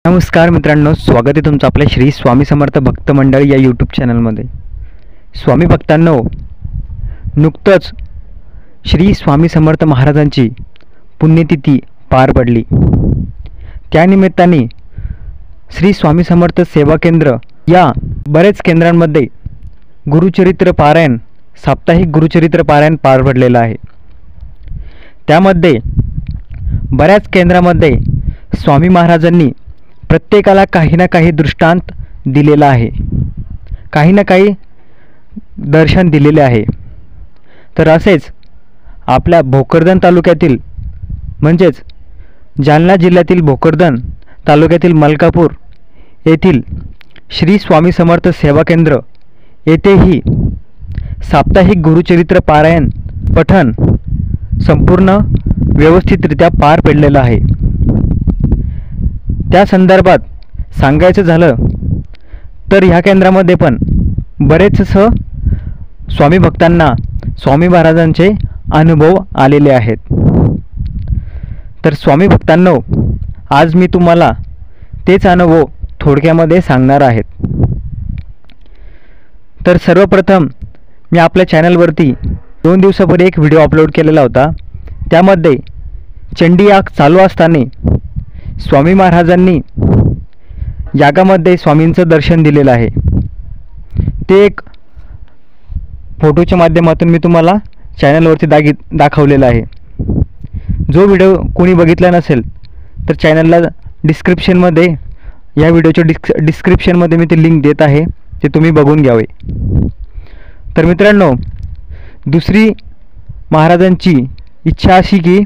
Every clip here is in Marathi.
नमस्कार मित्रांनो, स्वागत आहे तुमचं आपल्या श्री स्वामी समर्थ भक्त मंडळ या यूट्यूब चॅनलमध्ये। स्वामी भक्तांनो, नुकतंच श्री स्वामी समर्थ महाराजांची पुण्यतिथी पार पडली। त्यानिमित्ताने श्री स्वामी समर्थ सेवा केंद्र या बरेच केंद्रांमध्ये गुरुचरित्र पारायण, साप्ताहिक गुरुचरित्र पारायण पार पडलेलं आहे। त्यामध्ये बऱ्याच केंद्रामध्ये स्वामी महाराजांनी प्रत्येकाला काही ना काही दृष्टांत दिलेला आहे, काही ना काही दर्शन दिलेले आहे। तर असेच आपल्या भोकरदन तालुक्यातील म्हणजेच जालना जिल्ह्यातील भोकरदन तालुक्यातील मलकापूर येथील श्री स्वामी समर्थ सेवा केंद्र येथेही साप्ताहिक गुरुचरित्र पारायण पठण संपूर्ण व्यवस्थितरित्या पार पडलेलं आहे। त्या संदर्भात सांगायचं झालं तर ह्या केंद्रामध्ये पण बरेच स्वामी भक्तांना स्वामी महाराजांचे अनुभव आलेले आहेत। तर स्वामी भक्तांनो, आज मी तुम्हाला तेच अनुभव थोडक्यामध्ये सांगणार आहेत। तर सर्वप्रथम मी आपल्या चॅनलवरती 2 दिवसापूर्वी एक व्हिडिओ अपलोड केलेला होता। त्यामध्ये चंडी याग चालू असताना स्वामी महाराजांनी यागामध्ये स्वामींचं दर्शन दिलेलं आहे। ते एक फोटोच्या माध्यमातून मी तुम्हाला चॅनलवरती दाखवलेलं आहे। जो व्हिडिओ कोणी बघितला नसेल तर चॅनलला डिस्क्रिप्शनमध्ये या व्हिडिओच्या डिस्क्रिप्शनमध्ये मी ते लिंक देत आहे, ते तुम्ही बघून घ्यावे। तर मित्रांनो, दुसरी महाराजांची इच्छा अशी की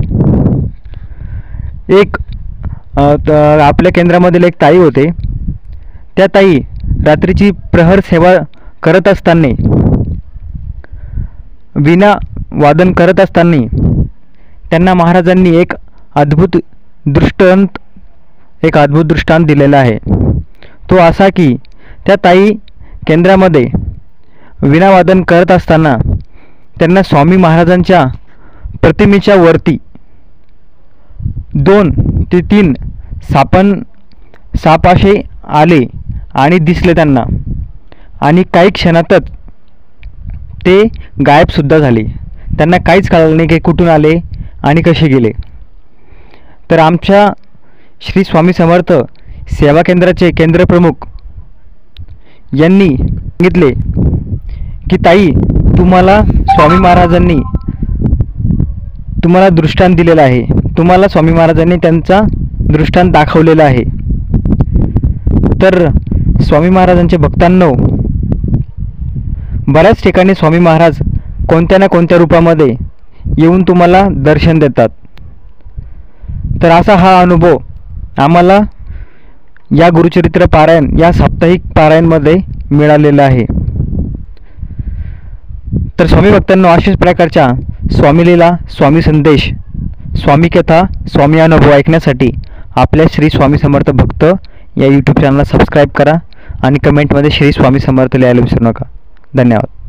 एक आपल्या केंद्रामधील एक ताई होते, त्या ताई रात्रीची प्रहर सेवा करत असताना, वीणा वादन करत असताना त्यांना महाराजांनी एक अद्भुत दृष्टांत दिलेला आहे। तो असा की त्या ताई केंद्रामध्ये वीणा वादन करत असताना त्यांना स्वामी महाराजांच्या प्रतिमेच्या वरती 2 ते 3 साप असे आले आणि दिसले त्यांना, आणि काही क्षणातच ते गायबसुद्धा झाले। त्यांना काहीच कळलं नाही की कुठून आले आणि कसे गेले। तर आमच्या श्री स्वामी समर्थ सेवा केंद्राचे केंद्रप्रमुख यांनी सांगितले की ताई, तुम्हाला स्वामी महाराजांनी तुम्हाला दृष्टांत दिलेला आहे, तुम्हाला स्वामी महाराजांनी त्यांचा दृष्टांत दाखवलेला आहे। तर स्वामी महाराजांचे भक्तांनो, बऱ्याच ठिकाणी स्वामी महाराज कोणत्या ना कोणत्या रूपामध्ये येऊन तुम्हाला दर्शन देतात। तर असा हा अनुभव आम्हाला या गुरुचरित्र पारायण या साप्ताहिक पारायणमध्ये मिळालेला आहे। तर स्वामी भक्तांनो, अशाच प्रकारच्या स्वामी लीला, स्वामी संदेश, स्वामी कथा, स्वामी अनुभव ऐकण्यासाठी आपल्या श्री स्वामी समर्थ भक्त या यूट्यूब चॅनलला सबस्क्राईब करा आणि कमेंटमध्ये श्री स्वामी समर्थ लिहायला विसरू नका। धन्यवाद।